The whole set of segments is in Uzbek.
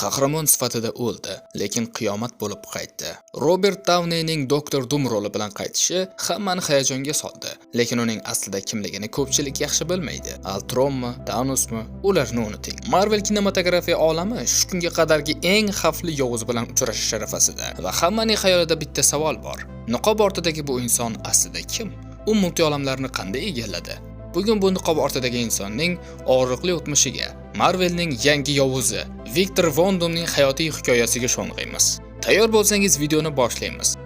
qahramon sifatida o'ldi, lekin qiyomat bo'lib qaytdi. Robert Downeyning Doktor Doom roli bilan qaytishi hammani hayajonga soldi, lekin uning aslida kimligini ko'pchilik yaxshi bilmaydi. Ultronmi, Thanosmi? Ularni unuting. Marvel kinematografiya olami shu kunga qadargi eng xavfli yovuz bilan uchrashish arafasida va hammaning xayolida bitta savol bor. Niqob ortidagi bu inson aslida kim? U multiolamlarni qanday egalladi? Bugun bu niqob ortidagi insonning og'riqli o'tmishiga, Marvelning yangi yovuzi Victor Von Doomning hayotiy hikoyasiga sho'ng'iymiz. Tayyor bo'lsangiz videoni boshlaymiz.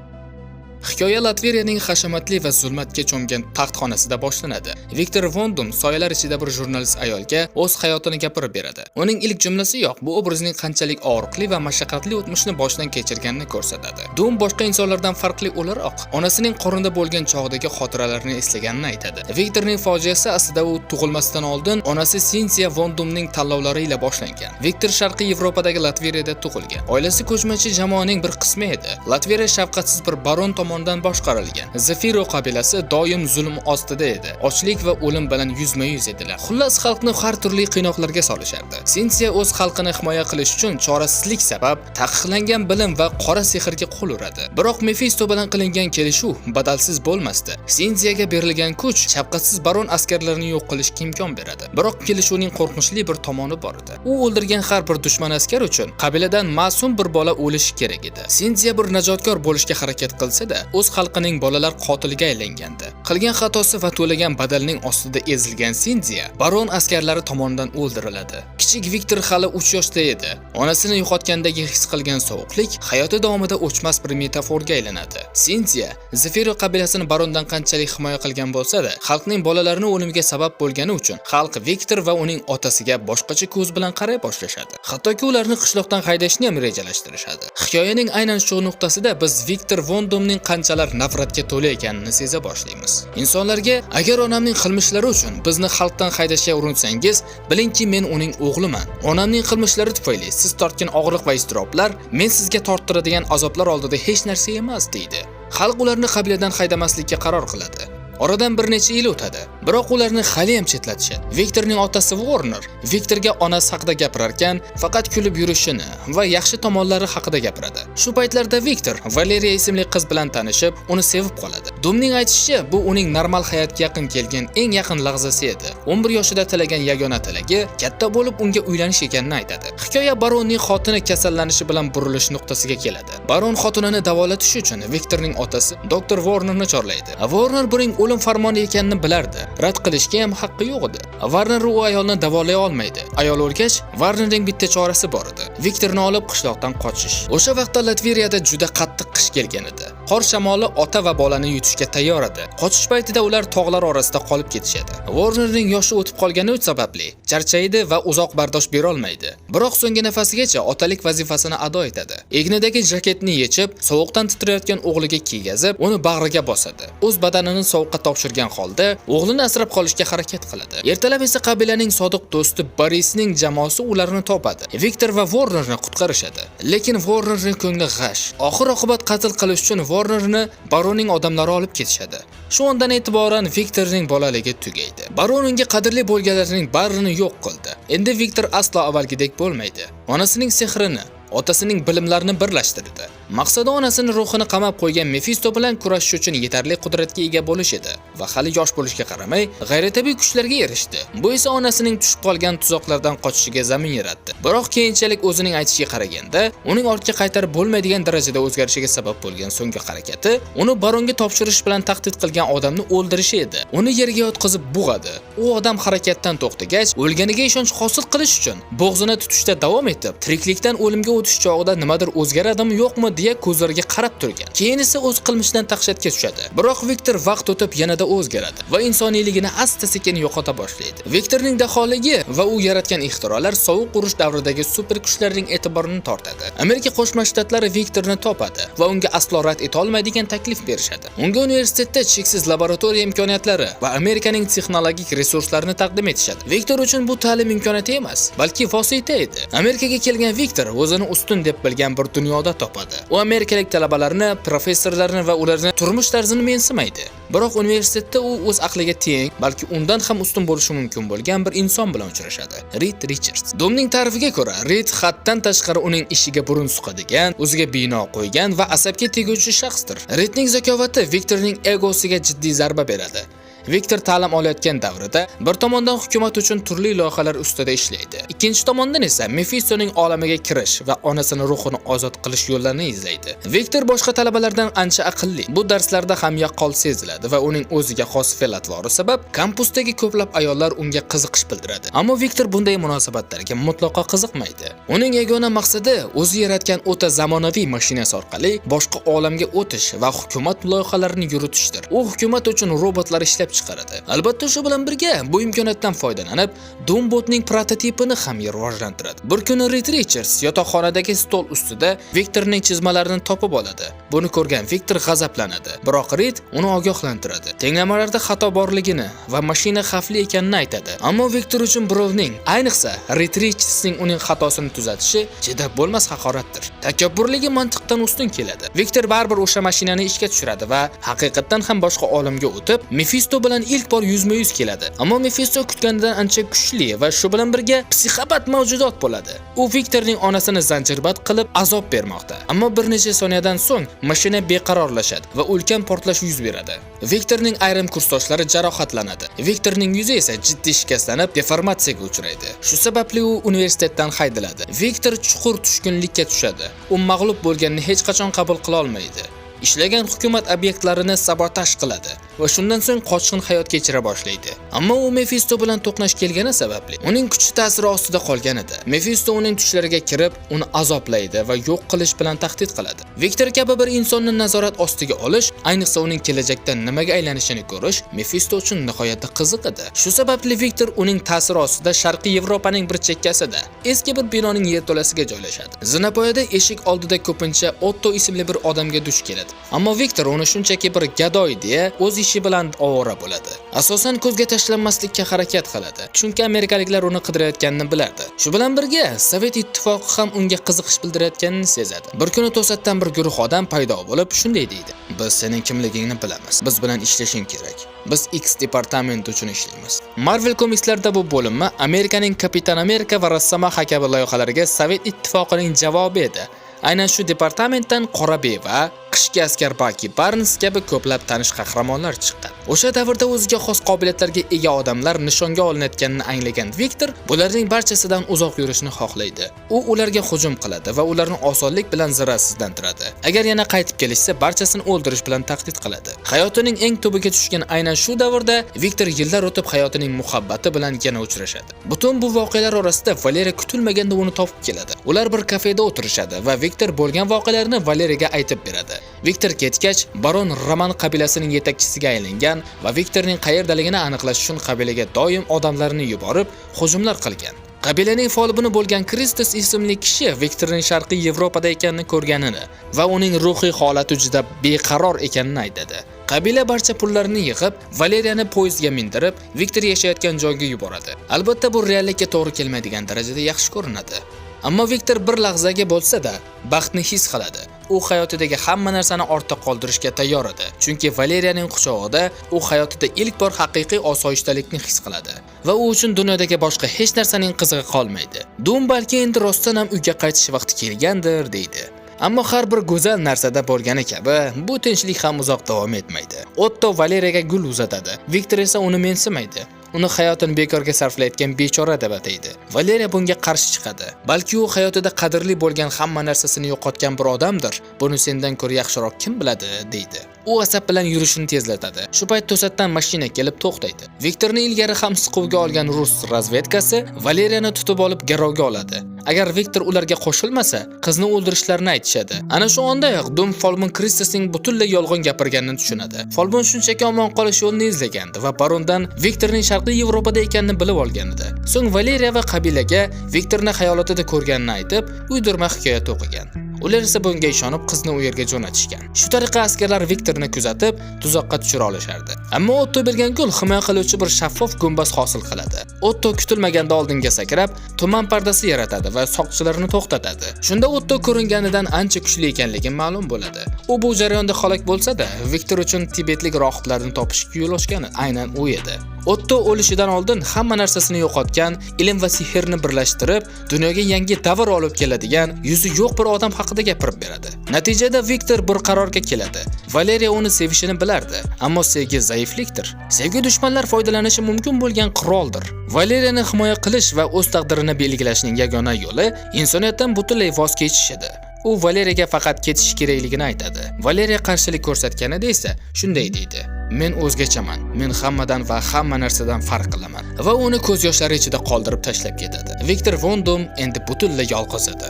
Hikoya Latviyaning hashamatli va zulmatga cho'mgan taxtxonasida boshlanadi. Victor Von Doom soyalar ichida bir jurnalist ayolga o'z hayotini gapirib beradi. Uning ilk jumlasi yo'q, bu obrazning qanchalik og'riqli va mashaqqatli o'tmishni boshdan kechirganini ko'rsatadi. Doom boshqa insonlardan farqli o'laroq onasining qornida bo'lgan chog'dagi xotiralarini eslaganini aytadi. Victorning fojiasi aslida u tug'ilmasdan oldin onasi Cynthia Von Doomning tanlovlari ila boshlangan. Victor Sharqiy Yevropadagi Latviyada tug'ilgan. Oilasi ko'chmachi jamoaning bir qismi edi. Latviya shafqatsiz bir baron tomonidan boshqarilgan. Zafiro qabilasi doim zulm ostida edi. Ochlik va o'lim bilan yuzma-yuz edilar. Xullas, xalqni har turli qiynoqlarga solishardi. Cynthia o'z xalqini himoya qilish uchun chorasizlik sabab taqiqlangan bilim va qora sehrga qo'l uradi. Biroq Mephisto bilan qilingan kelishuv badalsiz bo'lmasdi. Cynthiaga berilgan kuch shafqatsiz baron askarlarini yo'q qilishga imkon beradi. Biroq kelishuvning qo'rqinchli bir tomoni bor edi. U o'ldirgan har bir dushman askar uchun qabiladan ma'sum bir bola o'lishi kerak edi. Cynthia bir najotkor bo'lishga harakat qilsa-da, o'z xalqining bolalar qotiliga aylangandi. Qilgan xatosi va to'lagan badalning ostida ezilgan Cynthia baron askarlari tomonidan o'ldiriladi. Kichik Victor hali 3 yoshda edi. Onasini yo'qotgandagi his qilgan sovuqlik hayoti davomida o'chmas bir metaforga aylanadi. Cynthia Zafiro qabilasini barondan qanchalik himoya qilgan bo'lsa-da, xalqning bolalarini o'limiga sabab bo'lgani uchun xalq Victor va uning otasiga boshqacha ko'z bilan qaray boshlashadi. Hattoki ularni qishloqdan haydashni ham rejalashtirishadi. Hikoyaning aynan shu nuqtasida biz Victor Von Doomning qanchalar nafratga to'la ekanini seza boshlaymiz. Insonlarga agar onamning qilmishlari uchun bizni xalqdan haydashga urinsangiz, bilingki men uning o'g'liman. Onamning qilmishlari tufayli siz tortgan og'riq va iztiroblar men sizga torttiradigan azoblar oldida hech narsa emas deydi. Xalq ularni qabiladan haydamaslikka qaror qiladi. Oradan bir necha yil o'tadi, biroq ularni hali ham chetlatishadi. Victorning otasi Warner Victorga onasi haqida gapirarkan, faqat kulib yurishini va yaxshi tomonlari haqida gapiradi. Shu paytlarda Victor Valeria ismli qiz bilan tanishib, uni sevib qoladi. Doomning aytishicha, bu uning normal hayotga yaqin kelgan eng yaqin lahzasi edi. 11 yoshida tilagan yagona tilagi katta bo'lib unga uylanish ekanini aytadi. Hikoya baronning xotini kasallanishi bilan burilish nuqtasiga keladi. Baron xotinini davolatish uchun Victorning otasi Dr. Warnerni chorlaydi. Warner buning o'lim farmoni ekanini bilardi. Rad qilishga ham haqqi yo'q edi. Warner u ayolni davolay olmaydi. Ayol o'lgach, Warnerning bitta chorasi bor edi. Victorni olib qishloqdan qochish. O'sha vaqtda Latviyada juda qattiq qish kelgan edi. Qor shamoli ota va bolani yutishga tayyor edi. Qochish paytida ular tog'lar orasida qolib ketishadi. Warnerning yoshi o'tib qolgani sababli charchaydi va uzoq bardosh bera olmaydi. Biroq so'nggi nafasigacha otalik vazifasini ado etadi. Egnidagi jaketni yechib, sovuqdan titrayotgan o'g'liga kiygazib, uni bag'riga bosadi. O'z badanini sovuqqa topshirgan holda o'g'lini asrab qolishga harakat qiladi. Ertalab esa qabilaning sodiq do'sti Borisning jamoasi ularni topadi. Victor va Warnerni qutqarishadi. Lekin Warnerning ko'ngli g'ash. Oxir-oqibat qatl qilish uchun Warnerni baronning odamlari olib ketishadi. Shu ondan e'tiboran Victorning bolaligi tugaydi. Baron unga qadrli bo'lganlarining barini yo'q qildi. Endi Victor aslo avvalgidek bo'lmaydi. Onasining sehrini, otasining bilimlarini birlashtirdi. Maqsadi onasini ruhini qamab qo'ygan Mephisto bilan kurashish uchun yetarli qudratga ega bo'lish edi va hali yosh bo'lishiga qaramay, g'ayritabiiy kuchlarga erishdi. Bu esa onasining tushib qolgan tuzoqlardan qochishiga zamin yaratdi. Biroq keyinchalik o'zining aytishiga qaraganda, uning ortga qaytarib bo'lmaydigan darajada o'zgarishiga sabab bo'lgan so'nggi harakati uni baronga topshirish bilan tahdid qilgan odamni o'ldirishi edi. Uni yerga yotqizib bug'adi. U odam harakatdan to'xtagach, o'lganiga ishonch hosil qilish uchun bo'g'zini tutishda davom etib, tiriklikdan o'limga o'tish chog'ida nimadir o'zgaradimi yo'qmi deya ko'zlariga qarab turgan. Keyin esa o'z qilmishidan dahshatga tushadi. Biroq Victor vaqt o'tib yanada o'zgaradi va insoniyligini asta-sekin yo'qota boshlaydi. Victorning daholigi va u yaratgan ixtirolar sovuq urush davridagi super kuchlarning e'tiborini tortadi. Amerika Qo'shma Shtatlari Victorni topadi va unga aslo rad eta olmaydigan taklif berishadi. Unga universitetda cheksiz laboratoriya imkoniyatlari va Amerikaning texnologik resurslarini taqdim etishadi. Victor uchun bu ta'lim imkoniyati emas, balki vosita edi. Amerikaga kelgan Victor o'zini ustun deb bilgan bir dunyoda topadi. U amerikalik talabalarni, professorlarni va ularning turmush tarzini mensimaydi. Biroq universitetda u o'z aqliga teng, balki undan ham ustun bo'lishi mumkin bo'lgan bir inson bilan uchrashadi. Reed Richards. Domning ta'rifiga ko'ra, Reed haddan tashqari uning ishiga burun suqadigan, o'ziga bino qo'ygan va asabga teguvchi shaxsdir. Reedning zakovati Viktorning egosiga jiddiy zarba beradi. Viktor ta'lim olayotgan davrida bir tomondan hukumat uchun turli loyihalar ustida ishlaydi. Ikkinchi tomondan esa Mephistoning olamiga kirish va onasini ruhini ozod qilish yo'llarini izlaydi. Viktor boshqa talabalardan ancha aqlli. Bu darslarda ham yaqqol seziladi va uning o'ziga xos fe'l-atvori sabab kampusdagi ko'plab ayollar unga qiziqish bildiradi. Ammo Viktor bunday munosabatlarga mutlaqo qiziqmaydi. Uning yagona maqsadi o'zi yaratgan o'ta zamonaviy mashinasi orqali boshqa olamga o'tish va hukumat loyihalarini yuritishdir. U hukumat uchun robotlar ishlab chiqaradi. Albatta shu bilan birga bu imkoniyatdan foydalanib, Doombotning prototipini ham rivojlantiradi. Bir kuni Reed Richards yotoqxonadagi stol ustida Viktorning chizmalarini topib oladi. Buni ko'rgan Viktor g'azablanadi. Biroq Reed uni ogohlantiradi. Tenglamalarda xato borligini va mashina xavfli ekanini aytadi. Ammo Viktor uchun birovning, ayniqsa Reed Richardsning uning xatosini tuzatishi chidab bo'lmas haqoratdir. Takabburligi mantiqdan ustun keladi. Viktor baribir o'sha mashinani ishga tushiradi va haqiqatan ham boshqa olamga o'tib, Mephisto bilan ilk bor yuzma-yuz keladi. Ammo Mephisto kutganidan ancha kuchli va shu bilan birga psixopat mavjudot bo'ladi. U Viktorning onasini zanjirband qilib azob bermoqda. Ammo bir necha soniyadan so'ng mashina beqarorlashadi va ulkan portlash yuz beradi. Viktorning ayrim kursdoshlari jarohatlanadi. Viktorning yuzi esa jiddiy shikastlanib, deformatsiyaga uchraydi. Shu sababli u universitetdan haydaladi. Viktor chuqur tushkunlikka tushadi. U mag'lub bo'lganini hech qachon qabul qila olmaydi. Ishlagan hukumat obyektlarini sabotaj qiladi va shundan so'ng qochqin hayot kechira boshlaydi. Ammo u Mephisto bilan to'qnash kelgani sababli uning kuchi ta'siri ostida qolgan edi. Mephisto uning tushlariga kirib, uni azoblaydi va yo'q qilish bilan tahdid qiladi. Viktor kabi bir insonni nazorat ostiga olish, ayniqsa uning kelajakda nimaga aylanishini ko'rish Mephisto uchun nihoyatda qiziq edi. Shu sababli Viktor uning ta'siri ostida Sharqiy Yevropaning bir chekkasida, eski bir binoning yerto'lasiga joylashadi. Zinapoyada eshik oldida ko'pincha Otto ismli bir odamga duch keladi. Ammo Viktor uni shunchaki bir gadoy deya o'z ishi bilan ovora bo'ladi. Asosan ko'zga tashlanmaslikka harakat qiladi, chunki amerikaliklar uni qidirayotganini bilardi. Shu bilan birga Sovet ittifoqi ham unga qiziqish bildirayotganini sezadi. Bir kuni to'satdan bir guruh odam paydo bo'lib shunday deydi: "Biz sening kimligingni bilamiz. Biz bilan ishlashing kerak. Biz X departamenti uchun ishlaymiz." Marvel komikslarida bu bo'linma Amerikaning Kapitan Amerika va Rossamah kabi loyihalariga Sovet ittifoqining javobi edi. Aynan shu departamentdan Qora beva, Qishki askar Bucky Barnes kabi ko'plab tanish qahramonlar chiqqan. O'sha davrda o'ziga xos qobiliyatlarga ega odamlar nishonga olinayotganini anglagan Viktor bularning barchasidan uzoq yurishni xohlaydi. U ularga hujum qiladi va ularni osonlik bilan zararsizlantiradi. Agar yana qaytib kelishsa, barchasini o'ldirish bilan tahdid qiladi. Hayotining eng tubiga tushgan aynan shu davrda Viktor yillar o'tib hayotining muhabbati bilan yana uchrashadi. Butun bu voqealar orasida Valeriya kutilmaganda uni topib keladi. Ular bir kafeda o'tirishadi va Viktor bo'lgan voqealarni Valeriyaga aytib beradi. Viktor ketgach, baron Roman qabilasining yetakchisiga aylangan va Viktorning qayerdaligini aniqlash uchun qabilaga doim odamlarini yuborib, hujumlar qilgan. Qabilaning folbini bo'lgan Kristus ismli kishi Viktorning Sharqiy Yevropada ekanini ko'rganini va uning ruhiy holati juda beqaror ekanini aytadi. Qabila barcha pullarini yig'ib, Valeriyani poyezdga mindirib, Viktor yashayotgan joyga yuboradi. Albatta bu reallikka to'g'ri kelmaydigan darajada yaxshi ko'rinadi. Ammo Viktor bir lahzaga bo'lsa-da, baxtni his qiladi. U hayotidagi hamma narsani ortda qoldirishga tayyor edi. Chunki Valeriyaning quchog'ida u hayotida ilk bor haqiqiy osoyishtalikni his qiladi va u uchun dunyodagi boshqa hech narsaning qizig'i qolmaydi. Doom balki endi rostdan ham uyga qaytish vaqti kelgandir, deydi. Ammo har bir go'zal narsada bo'lgani kabi, bu tinchlik ham uzoq davom etmaydi. Otto Valeriyaga gul uzatadi. Viktor esa uni mensimaydi. Uni hayotini bekorga sarflayotgan bechora deb ataydi. Valeriya bunga qarshi chiqadi. Balki u hayotida qadrli bo'lgan hamma narsasini yo'qotgan bir odamdir. Buni sendan ko'ra yaxshiroq kim biladi, deydi. U asab bilan yurishini tezlatadi. Shu payt to'satdan mashina kelib to'xtaydi. Viktorni ilgari ham siquvga olgan rus razvedkasi Valeriyani tutib olib garovga oladi. Agar Viktor ularga qo'shilmasa, qizni o'ldirishlarini aytishadi. Ana shu ondayoq Doom Folbin Kristusning butunlay yolg'on gapirganini tushunadi. Folbin shunchaki omon qolish yo'lini izlagandi va barondan Viktorning Sharqiy Yevropada ekanini bilib olgan edi. So'ng Valeriya va qabilaga Viktorni hayolatida ko'rganini aytib, uydirma hikoya o'qigan. Ular esa bunga ishonib qizni u yerga jo'natishgan. Shu tariqa askarlar Viktorni kuzatib, tuzoqqa tushira olishardi. Ammo Otto bergan gol himoya qiluvchi bir shaffof gumbaz hosil qiladi. Otto kutilmaganda oldinga sakrab, tuman pardasi yaratadi va soqchilarni to'xtatadi. Shunda Otto ko'ringanidan ancha kuchli ekanligi ma'lum bo'ladi. U bu jarayonda halok bo'lsa-da, Viktor uchun tibetlik rohiblarni topishga yo'l ochgani aynan u edi. Otto o'lishidan oldin hamma narsasini yo'qotgan, ilm va sehrni birlashtirib, dunyoga yangi davr olib keladigan, yuzi yo'q bir odam haqida gapirib beradi. Natijada Viktor bir qarorga keladi. Valeriya uni sevishini bilardi, ammo sevgi zaiflikdir. Sevgi dushmanlar foydalanishi mumkin bo'lgan quroldir. Valeriyani himoya qilish va o'z taqdirini belgilashning yagona yo'li insoniyatdan butunlay voz kechish edi. U Valeriyaga faqat ketish kerakligini aytadi. Valeriya qarshilik ko'rsatganida esa shunday deydi: "Men o'zgachaman. Men hammadan va hamma narsadan farq qilaman." Va uni ko'z yoshlari ichida qoldirib tashlab ketadi. Viktor Von Doom endi butunlay yolg'iz edi.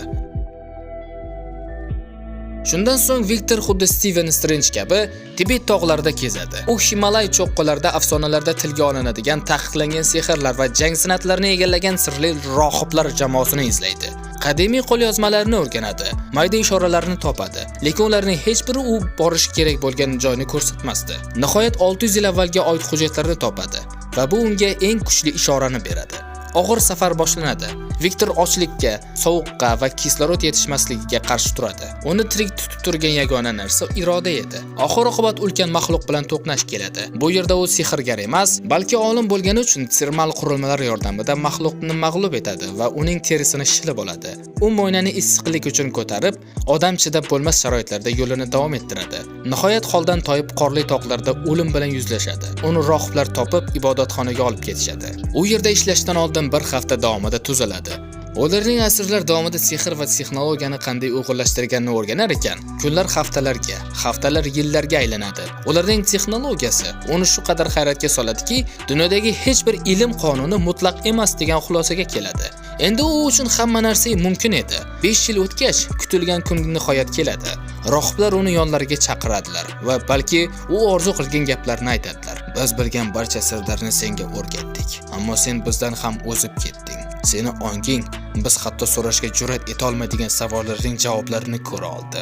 Shundan so'ng Viktor xuddi Steven Strange kabi Tibet tog'larida kezadi. U Himalay cho'qqalarida afsonalarda tilga olinadigan taqiqlangan sehrlar va jang san'atlarini egallagan sirli rohiblar jamoasini izlaydi. Qadimiy qo'lyozmalarni o'rganadi, mayda ishoralarni topadi, lekin ularning hech biri u borish kerak bo'lgan joyni ko'rsatmasdi. Nihoyat 600 yil avvalga oid hujjatlarni topadi va bu unga eng kuchli ishorani beradi. Og'ir safar boshlanadi. Viktor ochlikka, sovuqqa va kislorod yetishmasligiga qarshi turadi. Uni tirik tutib turgan yagona narsa iroda edi. Oxir-oqibat ulkan maxluq bilan to'qnash keladi. Bu yerda u sehrgar emas, balki olim bo'lgani uchun termal qurilmalar yordamida maxluqni mag'lub etadi va uning terisini shilib oladi. U mo'ynani issiqlik uchun ko'tarib, odam chidab bo'lmas sharoitlarda yo'lini davom ettiradi. Nihoyat holdan toyib qorli tog'larda o'lim bilan yuzlashadi. Uni rohiblar topib ibodatxonaga olib ketishadi. U yerda ishlashdan oldin bir hafta davomida tuzaladi. Ularning asrlar davomida sehr va texnologiyani qanday o'g'irlashtirganini o'rganar ekan, kunlar haftalarga, haftalar yillarga aylanadi. Ularning texnologiyasi uni shu qadar hayratga soladiki, dunyodagi hech bir ilm qonuni mutlaq emas degan xulosaga keladi. Endi u uchun hamma narsa mumkin edi. 5 yil o'tgach, kutilgan kun nihoyat keladi. Rohiblar uni yonlariga chaqiradilar va balki u orzu qilgan gaplarni aytadilar. Biz bilgan barcha sirlarni senga o'rgatdik, ammo sen bizdan ham o'zib ketding. Seni onging biz hatto so'rashga jur'at eta olmaydigan savollarning javoblarini ko'ra oldi.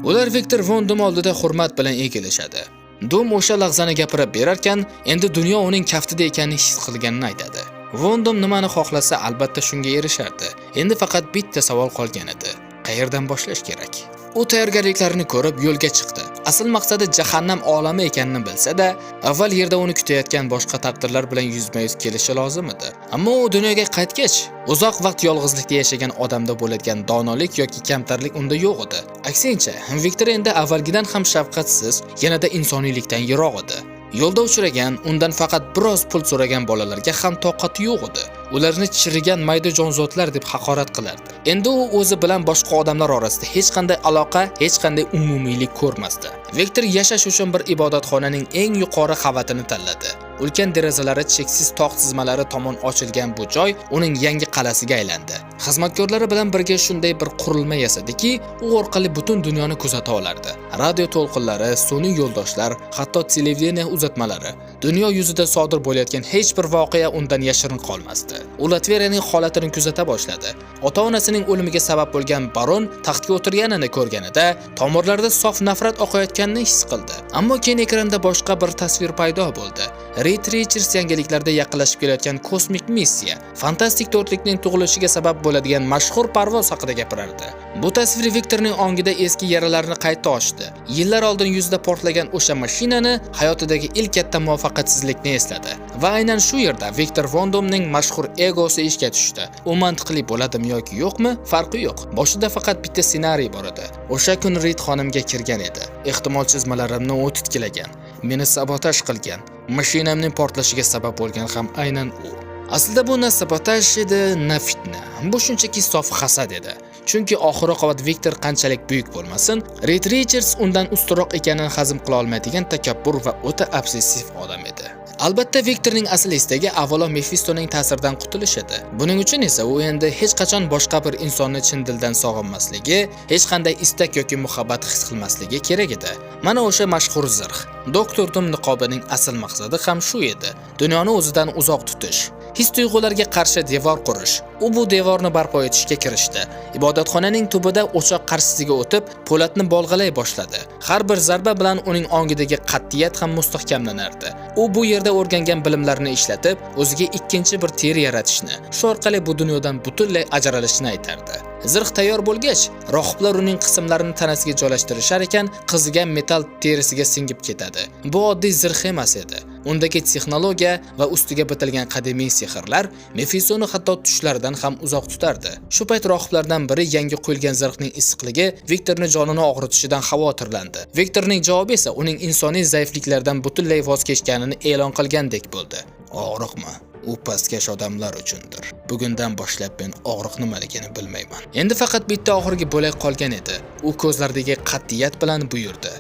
Ular Viktor Von Doom oldida hurmat bilan egilishadi. Doom o'sha lahzani gapirib berarkan, endi dunyo uning kaftida ekanini his qilganini aytadi. Von Doom nimani xohlasa, albatta shunga erishardi. Endi faqat bitta savol qolgan edi. Qayerdan boshlash kerak? U tayyorgarliklarini ko'rib yo'lga chiqdi. Asl maqsadi jahannam olami ekanini bilsa-da, avval yerda uni kutayotgan boshqa taqdirlar bilan yuzma-yuz kelishi lozim edi. Ammo u dunyoga qaytgach, uzoq vaqt yolg'izlikda yashagan odamda bo'ladigan donolik yoki kamtarlik unda yo'q edi. Aksincha, Viktor endi avvalgidan ham shafqatsiz, yanada insoniylikdan yiroq edi. Yo'lda uchragan, undan faqat biroz pul so'ragan bolalarga ham toqati yo'q edi. Ularni chirigan mayda jonzotlar deb haqorat qilardi. Endi u o'zi bilan boshqa odamlar orasida hech qanday aloqa, hech qanday umumiylik ko'rmasdi. Viktor yashash uchun bir ibodatxonaning eng yuqori qavatini tanladi. Ulkan derazalari cheksiz tog' tizmalari tomon ochilgan bu joy uning yangi qal'asiga aylandi. Xizmatkorlari bilan birga shunday bir qurilma yasadiki, u orqali butun dunyoni kuzata olardi. Radio to'lqinlari, sun'iy yo'ldoshlar, hatto televideniya uzatmalari, dunyo yuzida sodir bo'layotgan hech bir voqea undan yashirin qolmasdi. U Latveriyaning holatini kuzata boshladi. Ota-onasining o'limiga sabab bo'lgan baron taxtga o'tirganini ko'rganida tomirlarida sof nafrat oqayotganini his qildi. Ammo keyin ekranda boshqa bir tasvir paydo bo'ldi. Reed Richards yangiliklarda yaqinlashib kelayotgan kosmik missiya, fantastik to'rtlikning tug'ilishiga sabab bo'ladigan mashhur parvoz haqida gapirardi. Bu tasvir Viktorning ongida eski yaralarni qayta ochdi. Yillar oldin yuzida portlagan o'sha mashinani, hayotidagi ilk katta muvaffaqiyatsizlikni esladi. Va aynan shu yerda Viktor Von Doomning mashhur egosi ishga tushdi. U mantiqli bo'ladimi yoki yo'qmi, farqi yo'q. Boshida faqat bitta ssenariy bor edi. O'sha kun Reed xonimga kirgan edi. Ehtimol chizmalarimni u titkilagan, meni sabotaj qilgan, mashinamning portlashiga sabab bo'lgan ham aynan u. Aslida bu na sabotaj edi, na fitna. Bu shunchaki sof hasad edi. Chunki oxir-oqibat Viktor qanchalik buyuk bo'lmasin, Reed Richards undan ustunroq ekanini hazm qila olmaydigan takabbur va o'ta obsessiv odam edi. Albatta Viktorning asl istagi avvalo Mephistoning ta'siridan qutulish edi. Buning uchun esa u endi hech qachon boshqa bir insonni chin dildan sog'inmasligi, hech qanday istak yoki muhabbat his qilmasligi kerak edi. Mana o'sha mashhur zirh. Doktor Doom niqobining asl maqsadi ham shu edi. Dunyoni o'zidan uzoq tutish. his-tuyg'ularga qarshi devor qurish. U bu devorni barpo etishga kirishdi. Ibodatxonaning tubida o'choq qarshisiga o'tib, po'latni bolg'alay boshladi. Har bir zarba bilan uning ongidagi qat'iyat ham mustahkamlanardi. U bu yerda o'rgangan bilimlarini ishlatib, o'ziga ikkinchi bir teri yaratishni, shu orqali bu dunyodan butunlay ajralishni aytardi. Zirh tayyor bo'lgach, rohiblar uning qismlarini tanasiga joylashtirishar ekan, qizigan metall terisiga singib ketadi. Bu oddiy zirh emas edi. Undagi texnologiya va ustiga bitilgan qadimiy sehrlar Mefisoni hatto tushlaridan ham uzoq tutardi. Shu payt rohiblardan biri yangi qo'yilgan zirhning issiqligi Viktorning jonini og'ritishidan xavotirlandi. Viktorning javobi esa uning insoniy zaifliklardan butunlay voz kechganini e'lon qilgandek bo'ldi. Og'riqmi? U pastkash odamlar uchundir. Bugundan boshlab men og'riq nimaligini bilmayman. Endi faqat bitta oxirgi bo'lak qolgan edi. U ko'zlaridagi qat'iyat bilan buyurdi.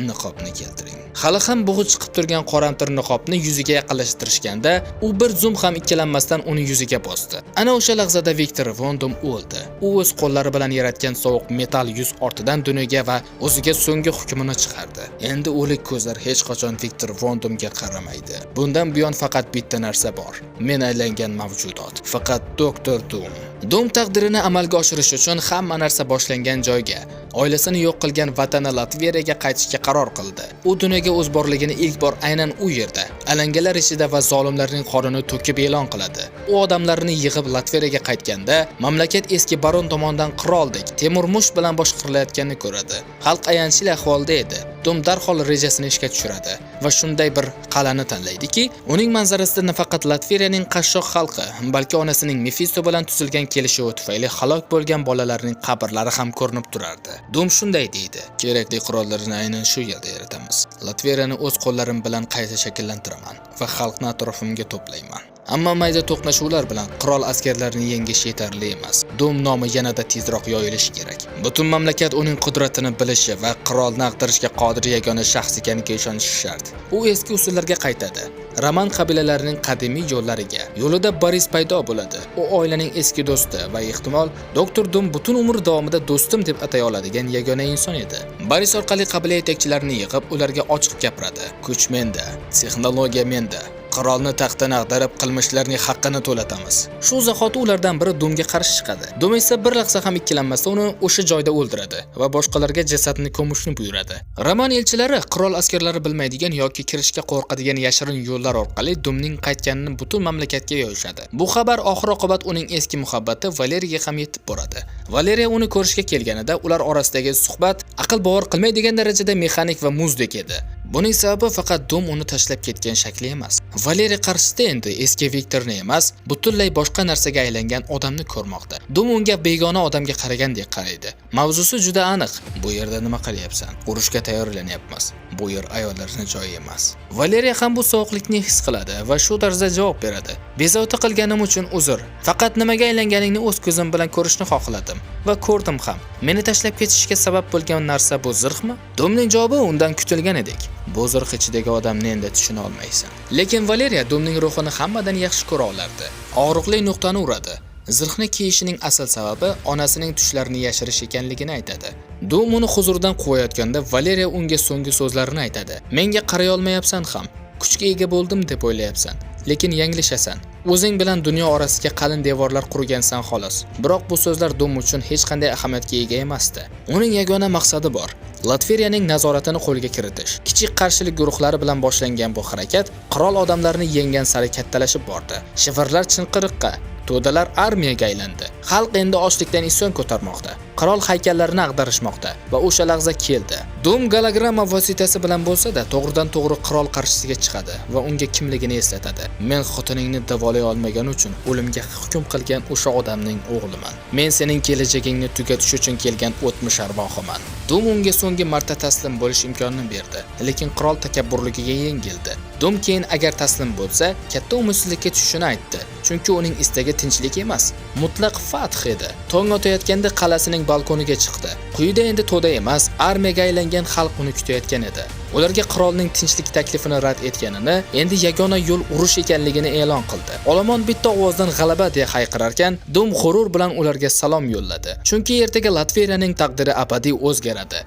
Niqobni keltiring. Hali ham bug'i chiqib turgan qoramtir niqobni yuziga yaqinlashtirishganda, u bir zum ham ikkilanmasdan uni yuziga bosdi. Ana o'sha lahzada Viktor Von Doom o'ldi. U o'z qo'llari bilan yaratgan sovuq metall yuz ortidan dunyoga va o'ziga so'nggi hukmini chiqardi. Endi o'lik ko'zlar hech qachon Viktor Von Doomga qaramaydi. Bundan buyon faqat bitta narsa bor. Men aylangan mavjudot. Faqat Doktor Doom. Doom taqdirini amalga oshirish uchun hamma narsa boshlangan joyga, oilasini yo'q qilgan vatani Latveriyaga qaytishga qaror qildi. U dunyoga o'z borligini ilk bor aynan u yerda, alangalar ichida va zolimlarning qonini to'kib e'lon qiladi. U odamlarni yig'ib Latveriyaga qaytganda, mamlakat eski baron tomonidan qiroldek Temur Mush bilan boshqarilayotganini ko'radi. Xalq ayanchli ahvolda edi. Doom darhol rejasini ishga tushiradi va shunday bir qal'ani tanlaydiki, uning manzarasida nafaqat Latveriyaning qashshoq xalqi, balki onasining Mefisto bilan tuzilgan kelishuvi tufayli halok bo'lgan bolalarning qabrlari ham ko'rinib turardi. Doom shunday deydi: kerakli qurollarni aynan shu yerda yaratamiz. Latveriyani o'z qo'llarim bilan qayta shakllantiraman va xalqni atrofimga to'playman. Ammo mayda to'qnashuvlar bilan qirol askarlarini yengish yetarli emas. Doom nomi yanada tezroq yoyilishi kerak. Butun mamlakat uning qudratini bilishi va qirolni ag'darishga qodir yagona shaxs ekaniga ishonishi shart. U eski usullarga qaytadi. Roman qabilalarining qadimiy yo'llariga. Yo'lida Boris paydo bo'ladi. U oilaning eski do'sti va ehtimol Doktor Doom butun umr davomida do'stim deb atay oladigan yagona inson edi. Boris orqali qabila yetakchilarini yig'ib, ularga ochiq gapiradi. Kuch menda, texnologiya menda. Qirolni taxtdan ag'darib qilmishlarning haqqini to'latamiz. Shu zahoti ulardan biri Doomga qarshi chiqadi. Doom esa bir lahza ham ikkilanmasdan uni o'sha joyda o'ldiradi va boshqalarga jasadni ko'mishni buyuradi. Roman elchilari qirol askarlari bilmaydigan yoki kirishga qo'rqadigan yashirin yo'llar orqali Doomning qaytganini butun mamlakatga yoyishadi. Bu xabar oxir-oqibat uning eski muhabbati Valeriyaga ham yetib boradi. Valeriya uni ko'rishga kelganida ular orasidagi suhbat aql bovar qilmaydigan darajada mexanik va muzdek edi. Buning sababi faqat Doom uni tashlab ketgan shakli emas. Valeriya qarshisida endi eski Viktorni emas, butunlay boshqa narsaga aylangan odamni ko'rmoqda. Doom unga begona odamga qaragandek qaraydi. Mavzusi juda aniq. Bu yerda nima qilyapsan? Urushga tayyorlanyapmiz. Bu yer ayollarning joyi emas. Valeriya ham bu sovuqlikni his qiladi va shu tarzda javob beradi. Bezovta qilganim uchun uzr. Faqat nimaga aylanganingni o'z ko'zim bilan ko'rishni xohladim va ko'rdim ham. Meni tashlab ketishga sabab bo'lgan narsa bu zirhmi? Doomning javobi undan kutilgan edi. Bu zirh ichidagi odamni endi tushuna olmaysan. Lekin Valeriya Doomning ruhini hammadan yaxshi ko'ra olardi. Og'riqli nuqtani uradi. Zirhni kiyishining asl sababi onasining tushlarini yashirish ekanligini aytadi. Doom uni huzurdan quvayotganda Valeriya unga so'nggi so'zlarini aytadi. Menga qaray olmayapsan ham. Kuchga ega bo'ldim deb o'ylayapsan, lekin yanglishasan. O'zing bilan dunyo orasiga qalin devorlar qurgansan xolos. Biroq bu so'zlar Doom uchun hech qanday ahamiyatga ega emasdi. Uning yagona maqsadi bor: Latveriyaning nazoratini qo'lga kiritish. Kichik qarshilik guruhlari bilan boshlangan bu harakat qirol odamlarni yenggan sari kattalashib bordi. Shivirlar chinqiriqqa, to'dalar armiyaga aylandi. Xalq endi ochlikdan isyon ko'tarmoqda. Qirol haykallarini ag'darishmoqda va o'sha lahza keldi. Doom gologramma vositasi bilan bo'lsa-da, to'g'ridan-to'g'ri qirol qarshisiga chiqadi va unga kimligini eslatadi. Men xotiningni davolay olmagani uchun o'limga hukm qilgan o'sha odamning o'g'liman. Men sening kelajagingni tugatish uchun kelgan o'tmish arvohiman. Doom unga so'nggi marta taslim bo'lish imkonini berdi, lekin qirol takabburligiga yengildi. Doom keyin agar taslim bo'lsa, katta umidsizlikka tushishini aytdi. Chunki uning istagi tinchlik emas, mutlaq fath edi. Tong otayotganda qal'asining balkoniga chiqdi. Quyida endi to'da emas, armiyaga aylangan xalq uni kutayotgan edi. Ularga qirolning tinchlik taklifini rad etganini, endi yagona yo'l urush ekanligini e'lon qildi. Olomon bitta ovozdan g'alaba deya hayqirarkan, Doom g'urur bilan ularga salom yo'lladi. Chunki ertaga Latveriyaning taqdiri abadiy o'zgaradi.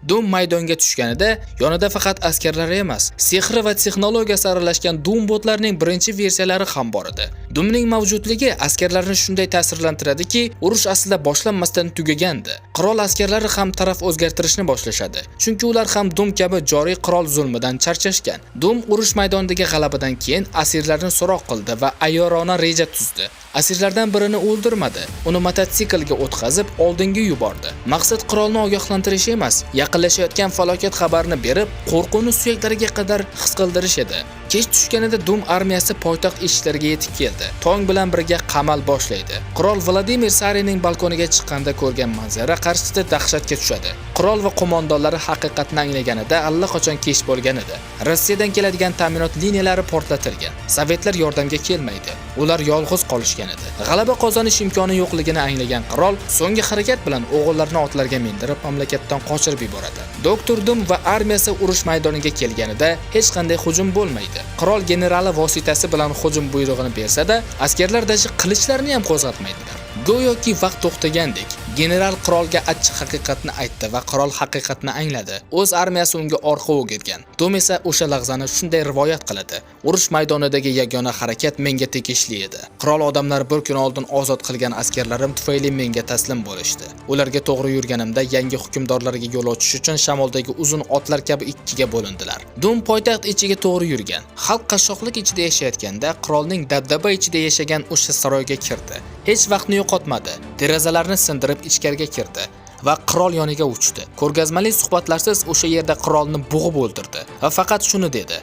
Doom maydonga tushganida yonida faqat askarlari emas, sehri va texnologiyasi aralashgan Doom botlarning birinchi versiyalari ham bor edi. Doomning mavjudligi askarlarni shunday ta'sirlantiradiki, urush aslida boshlanmasdan tugagandi. Qirol askarlari ham taraf o'zgartirishni boshlashadi, chunki ular ham Doom kabi joriy qirol zulmidan charchashgan. Doom urush maydonidagi g'alabadan keyin asirlarni so'roq qildi va ayyorona reja tuzdi. Asirlardan birini o'ldirmadi, uni mototsiklga o'tkazib oldinga yubordi. Maqsad qirolni ogohlantirish emas, yaqinlashayotgan falokat xabarini berib, qo'rquvni suyaklariga qadar his qildirish edi. Kech tushganida Doom armiyasi poytaxt eshiklariga yetib keldi. Tong bilan birga qamal boshlaydi. Qirol Vladimir Sarining balkoniga chiqqanda ko'rgan manzara qarshisida dahshatga tushadi. Qirol va qo'mondonlari haqiqatni anglaganida allaqachon kech bo'lgan edi. Rossiyadan keladigan ta'minot liniyalari portlatilgan. Sovetlar yordamga kelmaydi. Ular yolg'iz qolishgan edi. G'alaba qozonish imkoni yo'qligini anglagan qirol so'nggi harakat bilan o'g'illarini otlarga mindirib mamlakatdan qochirib yuboradi. Doktor Doom va armiyasi urush maydoniga kelganida hech qanday hujum bo'lmaydi. Qirol generali vositasi bilan hujum buyrug'ini bersa-da, askarlar dashi qilichlarini ham qo'zg'atmaydilar. Go'yoki vaqt to'xtagandek, general qirolga achchiq haqiqatni aytdi va qirol haqiqatni angladi. O'z armiyasi unga orqa o'girgan. Doom esa o'sha lahzani shunday rivoyat qiladi: "Urush maydonidagi yagona harakat menga tegishli edi. Qirol odamlar bir kun oldin ozod qilgan askarlarim tufayli menga taslim bo'lishdi. Ularga to'g'ri yurganimda yangi hukmdorlarga yo'l ochish uchun shamoldagi uzun otlar kabi ikkiga bo'lindilar." Doom poytaxt ichiga to'g'ri yurgan. Xalq qashshoqlik ichida yashayotganda qirolning dabdaba ichida yashagan o'sha saroyga kirdi. Hech vaqtni yo'qotmadi. Derazalarni sindirib ichkariga kirdi va qirol yoniga uchdi. Ko'rgazmali suhbatlarsiz o'sha yerda qirolni bo'g'ib o'ldirdi va faqat shuni dedi: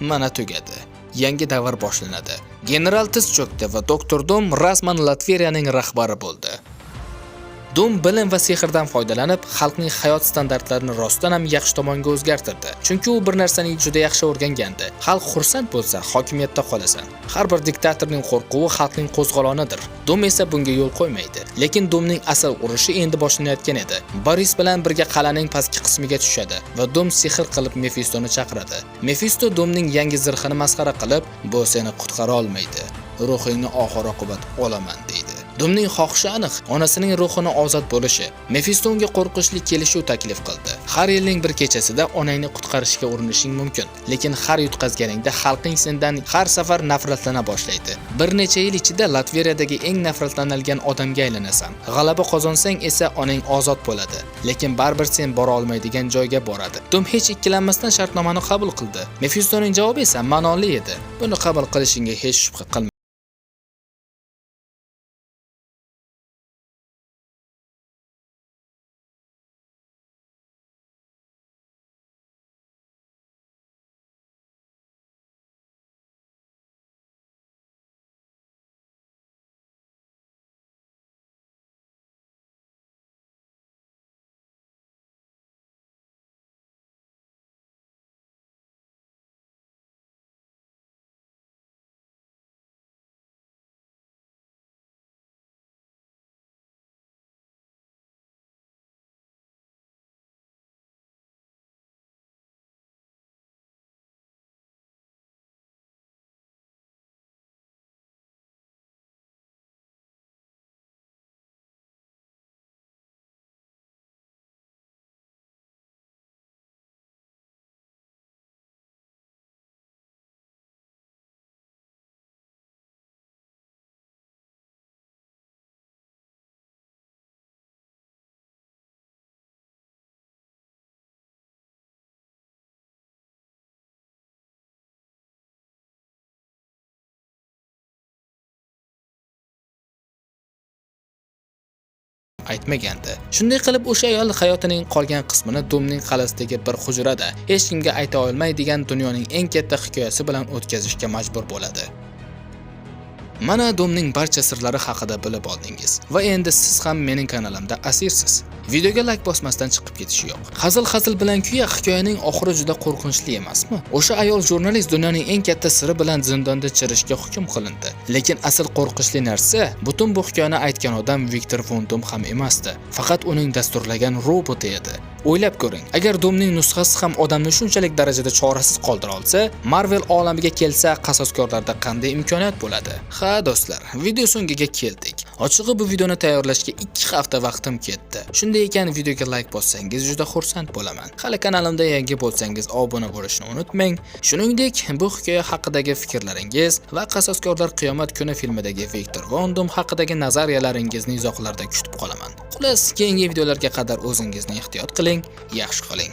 "Mana tugadi. Yangi davr boshlanadi." General tiz cho'kdi va Doktor Doom rasman Latviyaning rahbari bo'ldi. Doom bilim va sehrdan foydalanib, xalqning hayot standartlarini rostdan ham yaxshi tomonga o'zgartirdi. Chunki u bir narsani juda yaxshi o'rgangandi. Xalq xursand bo'lsa, hokimiyatda qolasan. Har bir diktatorning qo'rquvi xalqning qo'zg'olonidir. Doom esa bunga yo'l qo'ymaydi. Lekin Doomning asl urushi endi boshlanayotgan edi. Boris bilan birga qal'aning pastki qismiga tushadi va Doom sehr qilib Mefistoni chaqiradi. Mefisto Doomning yangi zirhini masxara qilib, "Bu seni qutqara olmaydi. Ruhingni oxir-oqibat olaman" deydi. Doomning xohishi aniq, onasining ruhini ozod bo'lishi. Mefisto unga qo'rqinchli kelishuv taklif qildi. Har yilning bir kechasida onangni qutqarishga urinishing mumkin, lekin har yutqazganingda xalqing sendan har safar nafratlana boshlaydi. Bir necha yil ichida Latviyadagi eng nafratlanilgan odamga aylanasan. G'alaba qozonsang esa onang ozod bo'ladi, lekin baribir sen bora olmaydigan joyga boradi. Doom hech ikkilanmasdan shartnomani qabul qildi. Mefistoning javobi esa ma'noli edi. Buni qabul qilishingga hech shubha qilma. Aytmagandi. Shunday qilib o'sha ayol hayotining qolgan qismini Doomning qal'asidagi bir hujrada hech kimga ayta olmaydigan dunyoning eng katta hikoyasi bilan o'tkazishga majbur bo'ladi. Mana Doomning barcha sirlari haqida bilib oldingiz va endi siz ham mening kanalimda asirsiz. Videoga like bosmasdan chiqib ketish yo'q. Hazil bilan kuya hikoyaning oxiri juda qo'rqinchli emasmi? O'sha ayol jurnalist dunyoning eng katta siri bilan zindonda chirishga hukm qilindi. Lekin asl qo'rqinchli narsa, butun bu hikoyani aytgan odam Viktor von Doom ham emasdi. Faqat uning dasturlagan roboti edi. O'ylab ko'ring, agar Doomning nusxasi ham odamni shunchalik darajada chorasiz qoldira olsa, Marvel olamiga kelsa, qasoskorlarda qanday imkoniyat bo'ladi? Ha do'stlar, video so'ngiga keldik. Ochig'i bu videoni tayyorlashga 2 hafta vaqtim ketdi. Shunday ekan, videoga like bossangiz juda xursand bo'laman. Hali kanalimda yangi bo'lsangiz obuna bo'lishni unutmang. Shuningdek, bu hikoya haqidagi fikrlaringiz va Qasoskorlar qiyomat kuni filmidagi Viktor Von Doom haqidagi nazariyalaringizni izohlarda kutib qolaman. Xullas, keyingi videolarga qadar o'zingizni ehtiyot qiling, yaxshi qoling.